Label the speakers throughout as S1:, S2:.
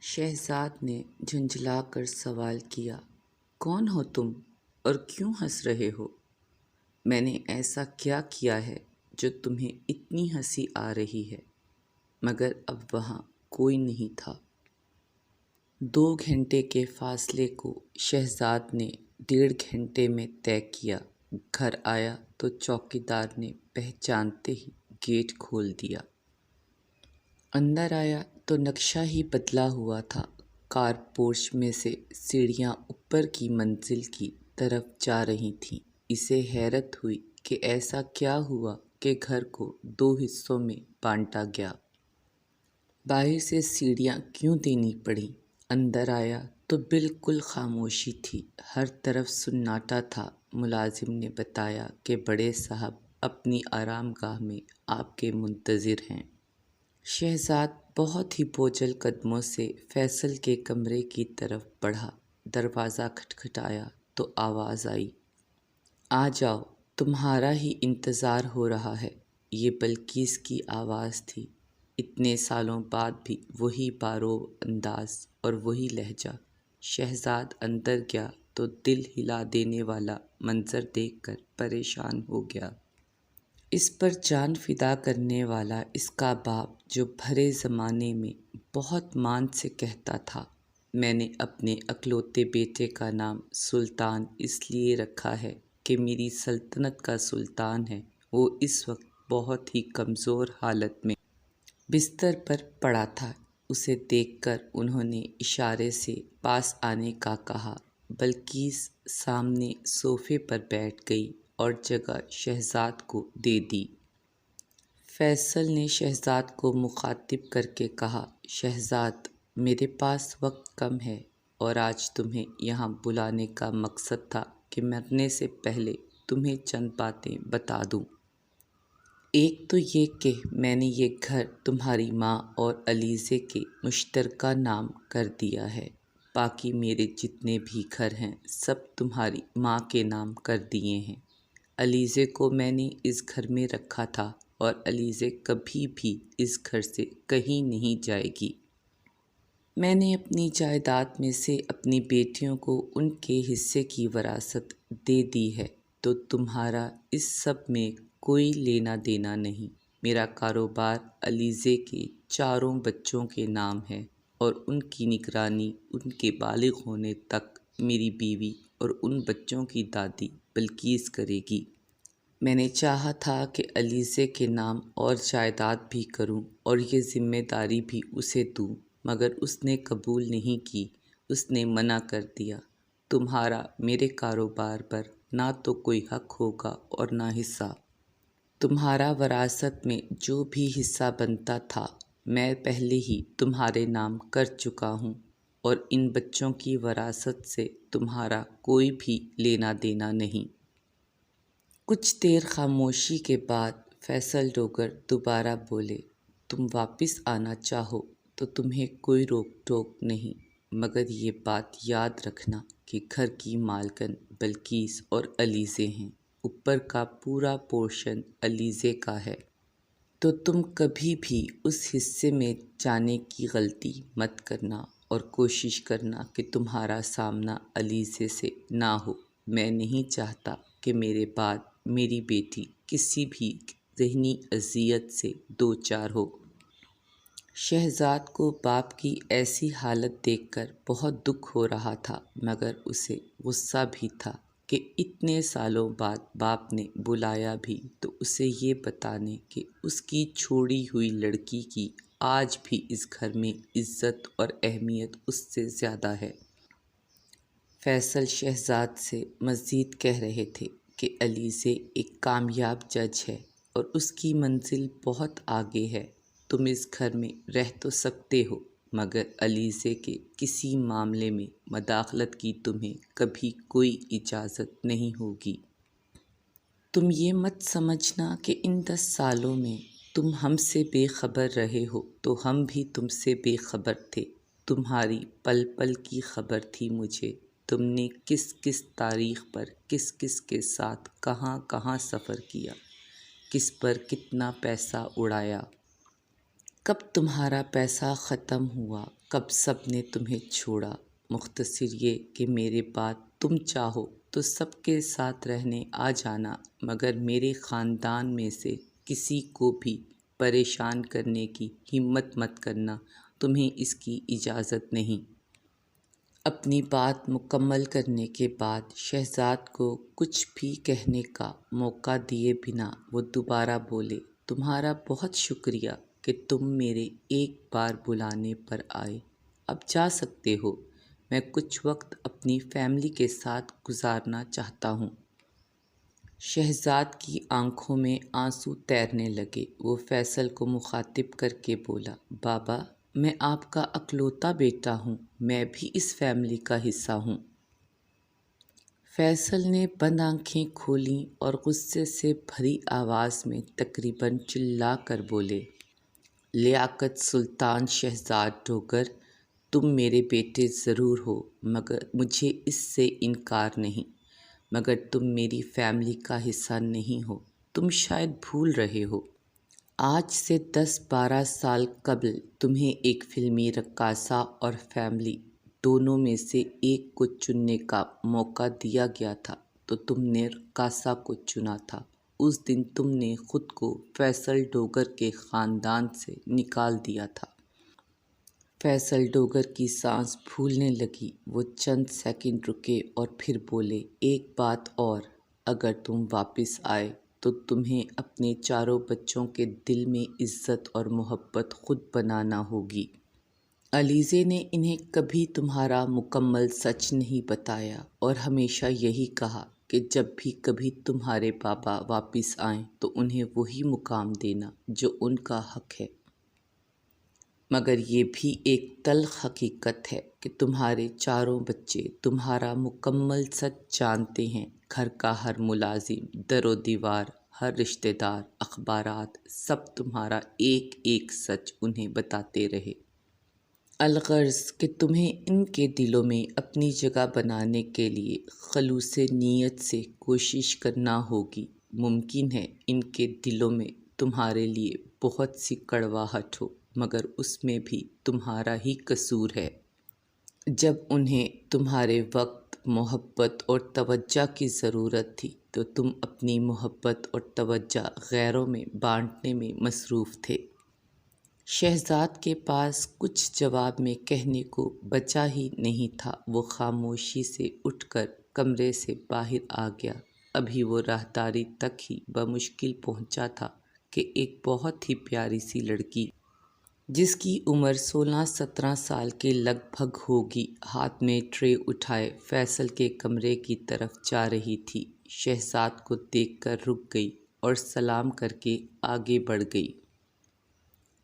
S1: شہزاد نے جھنجھلا کر سوال کیا، کون ہو تم اور کیوں ہنس رہے ہو؟ میں نے ایسا کیا کیا ہے جو تمہیں اتنی ہنسی آ رہی ہے؟ مگر اب وہاں کوئی نہیں تھا۔ 2 گھنٹے کے فاصلے کو شہزاد نے 1.5 گھنٹے میں طے کیا۔ گھر آیا تو چوکیدار نے پہچانتے ہی گیٹ کھول دیا۔ اندر آیا تو نقشہ ہی بدلا ہوا تھا۔ کار پورچ میں سے سیڑھیاں اوپر کی منزل کی طرف جا رہی تھیں۔ اسے حیرت ہوئی کہ ایسا کیا ہوا کہ گھر کو 2 حصوں میں بانٹا گیا۔ باہر سے سیڑھیاں کیوں دینی پڑیں؟ اندر آیا تو بالکل خاموشی تھی، ہر طرف سناٹا تھا۔ ملازم نے بتایا کہ بڑے صاحب اپنی آرام گاہ میں آپ کے منتظر ہیں۔ شہزاد بہت ہی بوجھل قدموں سے فیصل کے کمرے کی طرف بڑھا۔ دروازہ کھٹکھٹایا تو آواز آئی، آ جاؤ، تمہارا ہی انتظار ہو رہا ہے۔ یہ بلقیس کی آواز تھی۔ اتنے سالوں بعد بھی وہی باروب انداز اور وہی لہجہ۔ شہزاد اندر گیا تو دل ہلا دینے والا منظر دیکھ کر پریشان ہو گیا۔ اس پر جان فدا کرنے والا اس کا باپ جو بھرے زمانے میں بہت مان سے کہتا تھا، میں نے اپنے اکلوتے بیٹے کا نام سلطان اس لیے رکھا ہے کہ میری سلطنت کا سلطان ہے، وہ اس وقت بہت ہی کمزور حالت میں بستر پر پڑا تھا۔ اسے دیکھ کر انہوں نے اشارے سے پاس آنے کا کہا۔ بلقیس سامنے صوفے پر بیٹھ گئی اور جگہ شہزاد کو دے دی۔ فیصل نے شہزاد کو مخاطب کر کے کہا، شہزاد، میرے پاس وقت کم ہے اور آج تمہیں یہاں بلانے کا مقصد تھا کہ مرنے سے پہلے تمہیں چند باتیں بتا دوں۔ ایک تو یہ کہ میں نے یہ گھر تمہاری ماں اور علیزے کے مشترکہ نام کر دیا ہے۔ باقی میرے جتنے بھی گھر ہیں سب تمہاری ماں کے نام کر دیے ہیں۔ علیزے کو میں نے اس گھر میں رکھا تھا اور علیزے کبھی بھی اس گھر سے کہیں نہیں جائے گی۔ میں نے اپنی جائیداد میں سے اپنی بیٹیوں کو ان کے حصے کی وراثت دے دی ہے، تو تمہارا اس سب میں کوئی لینا دینا نہیں۔ میرا کاروبار علیزے کے 4 بچوں کے نام ہے اور ان کی نگرانی ان کے بالغ ہونے تک میری بیوی اور ان بچوں کی دادی بلقیس کرے گی۔ میں نے چاہا تھا کہ علیزے کے نام اور جائیداد بھی کروں اور یہ ذمہ داری بھی اسے دوں، مگر اس نے قبول نہیں کی۔ اس نے منع کر دیا، تمہارا میرے کاروبار پر نہ تو کوئی حق ہوگا اور نہ حصہ۔ تمہارا وراثت میں جو بھی حصہ بنتا تھا میں پہلے ہی تمہارے نام کر چکا ہوں، اور ان بچوں کی وراثت سے تمہارا کوئی بھی لینا دینا نہیں۔ کچھ دیر خاموشی کے بعد فیصل ڈوگر دوبارہ بولے، تم واپس آنا چاہو تو تمہیں کوئی روک ٹوک نہیں، مگر یہ بات یاد رکھنا کہ گھر کی مالکن بلقیس اور علیزے ہیں، اوپر کا پورا پورشن علیزے کا ہے، تو تم کبھی بھی اس حصے میں جانے کی غلطی مت کرنا اور کوشش کرنا کہ تمہارا سامنا علیزے سے نہ ہو۔ میں نہیں چاہتا کہ میرے بعد میری بیٹی کسی بھی ذہنی اذیت سے دوچار ہو۔ شہزاد کو باپ کی ایسی حالت دیکھ کر بہت دکھ ہو رہا تھا، مگر اسے غصہ بھی تھا کہ اتنے سالوں بعد باپ نے بلایا بھی تو اسے یہ بتانے کہ اس کی چھوڑی ہوئی لڑکی کی آج بھی اس گھر میں عزت اور اہمیت اس سے زیادہ ہے۔ فیصل شہزاد سے مزید کہہ رہے تھے کہ علیزے ایک کامیاب جج ہے اور اس کی منزل بہت آگے ہے۔ تم اس گھر میں رہ تو سکتے ہو، مگر علیزے کے کسی معاملے میں مداخلت کی تمہیں کبھی کوئی اجازت نہیں ہوگی۔ تم یہ مت سمجھنا کہ ان 10 سالوں میں تم ہم سے بے خبر رہے ہو تو ہم بھی تم سے بے خبر تھے۔ تمہاری پل پل کی خبر تھی مجھے، تم نے کس کس تاریخ پر کس کس کے ساتھ کہاں کہاں سفر کیا، کس پر کتنا پیسہ اڑایا۔ کب تمہارا پیسہ ختم ہوا، کب سب نے تمہیں چھوڑا، مختصر یہ کہ میرے بعد تم چاہو تو سب کے ساتھ رہنے آ جانا، مگر میرے خاندان میں سے کسی کو بھی پریشان کرنے کی ہمت مت کرنا، تمہیں اس کی اجازت نہیں۔ اپنی بات مکمل کرنے کے بعد شہزاد کو کچھ بھی کہنے کا موقع دیے بنا وہ دوبارہ بولے، تمہارا بہت شکریہ کہ تم میرے ایک بار بلانے پر آئے، اب جا سکتے ہو، میں کچھ وقت اپنی فیملی کے ساتھ گزارنا چاہتا ہوں۔ شہزاد کی آنکھوں میں آنسو تیرنے لگے، وہ فیصل کو مخاطب کر کے بولا، بابا میں آپ کا اکلوتا بیٹا ہوں، میں بھی اس فیملی کا حصہ ہوں۔ فیصل نے بند آنکھیں کھولیں اور غصے سے بھری آواز میں تقریباً چلا کر بولے، لیاقت سلطان شہزاد ڈوگر، تم میرے بیٹے ضرور ہو، مگر مجھے اس سے انکار نہیں، مگر تم میری فیملی کا حصہ نہیں ہو، تم شاید بھول رہے ہو۔ آج سے 10-12 سال قبل تمہیں ایک فلمی رقاصہ اور فیملی دونوں میں سے ایک کو چننے کا موقع دیا گیا تھا تو تم نے رقاصہ کو چنا تھا۔ اس دن تم نے خود کو فیصل ڈوگر کے خاندان سے نکال دیا تھا۔ فیصل ڈوگر کی سانس پھولنے لگی، وہ چند سیکنڈ رکے اور پھر بولے، ایک بات اور، اگر تم واپس آئے تو تمہیں اپنے چاروں بچوں کے دل میں عزت اور محبت خود بنانا ہوگی۔ علیزے نے انہیں کبھی تمہارا مکمل سچ نہیں بتایا اور ہمیشہ یہی کہا کہ جب بھی کبھی تمہارے بابا واپس آئیں تو انہیں وہی مقام دینا جو ان کا حق ہے، مگر یہ بھی ایک تلخ حقیقت ہے کہ تمہارے چاروں بچے تمہارا مکمل سچ جانتے ہیں۔ گھر کا ہر ملازم، در و دیوار، ہر رشتہ دار، اخبارات، سب تمہارا ایک ایک سچ انہیں بتاتے رہے۔ الغرض کہ تمہیں ان کے دلوں میں اپنی جگہ بنانے کے لیے خلوص نیت سے کوشش کرنا ہوگی۔ ممکن ہے ان کے دلوں میں تمہارے لیے بہت سی کڑواہٹ ہو، مگر اس میں بھی تمہارا ہی قصور ہے۔ جب انہیں تمہارے وقت، محبت اور توجہ کی ضرورت تھی تو تم اپنی محبت اور توجہ غیروں میں بانٹنے میں مصروف تھے۔ شہزاد کے پاس کچھ جواب میں کہنے کو بچا ہی نہیں تھا، وہ خاموشی سے اٹھ کر کمرے سے باہر آ گیا۔ ابھی وہ راہداری تک ہی بمشکل پہنچا تھا کہ ایک بہت ہی پیاری سی لڑکی جس کی عمر 16-17 سال کے لگ بھگ ہوگی، ہاتھ میں ٹرے اٹھائے فیصل کے کمرے کی طرف جا رہی تھی۔ شہزاد کو دیکھ کر رک گئی اور سلام کر کے آگے بڑھ گئی۔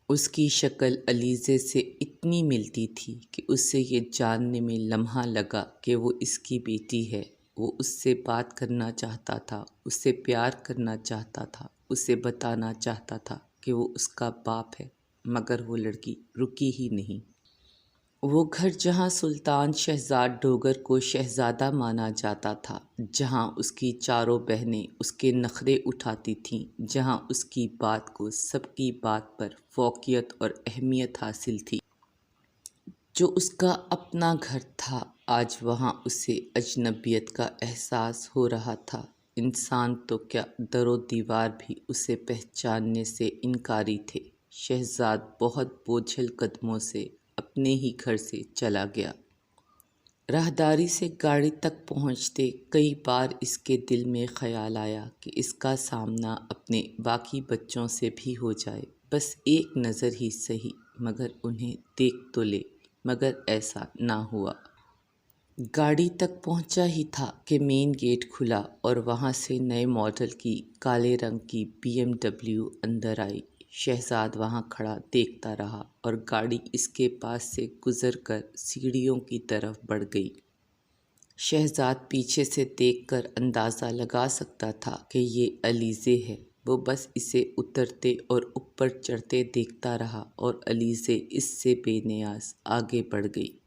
S1: اس کی شکل علیزے سے اتنی ملتی تھی کہ اسے یہ جاننے میں لمحہ لگا کہ وہ اس کی بیٹی ہے۔ وہ اس سے بات کرنا چاہتا تھا، اس سے پیار کرنا چاہتا تھا، اسے بتانا چاہتا تھا کہ وہ اس کا باپ ہے، مگر وہ لڑکی رکی ہی نہیں۔ وہ گھر جہاں سلطان شہزاد ڈوگر کو شہزادہ مانا جاتا تھا، جہاں اس کی چاروں بہنیں اس کے نخرے اٹھاتی تھیں، جہاں اس کی بات کو سب کی بات پر فوقیت اور اہمیت حاصل تھی، جو اس کا اپنا گھر تھا، آج وہاں اسے اجنبیت کا احساس ہو رہا تھا۔ انسان تو کیا، در و دیوار بھی اسے پہچاننے سے انکاری تھے۔ شہزاد بہت بوجھل قدموں سے اپنے ہی گھر سے چلا گیا۔ راہداری سے گاڑی تک پہنچتے کئی بار اس کے دل میں خیال آیا کہ اس کا سامنا اپنے باقی بچوں سے بھی ہو جائے، بس ایک نظر ہی سہی، مگر انہیں دیکھ تو لے، مگر ایسا نہ ہوا۔ گاڑی تک پہنچا ہی تھا کہ مین گیٹ کھلا اور وہاں سے نئے ماڈل کی کالے رنگ کی BMW اندر آئی۔ شہزاد وہاں کھڑا دیکھتا رہا اور گاڑی اس کے پاس سے گزر کر سیڑھیوں کی طرف بڑھ گئی۔ شہزاد پیچھے سے دیکھ کر اندازہ لگا سکتا تھا کہ یہ علیزے ہے۔ وہ بس اسے اترتے اور اوپر چڑھتے دیکھتا رہا اور علیزے اس سے بے نیاز آگے بڑھ گئی۔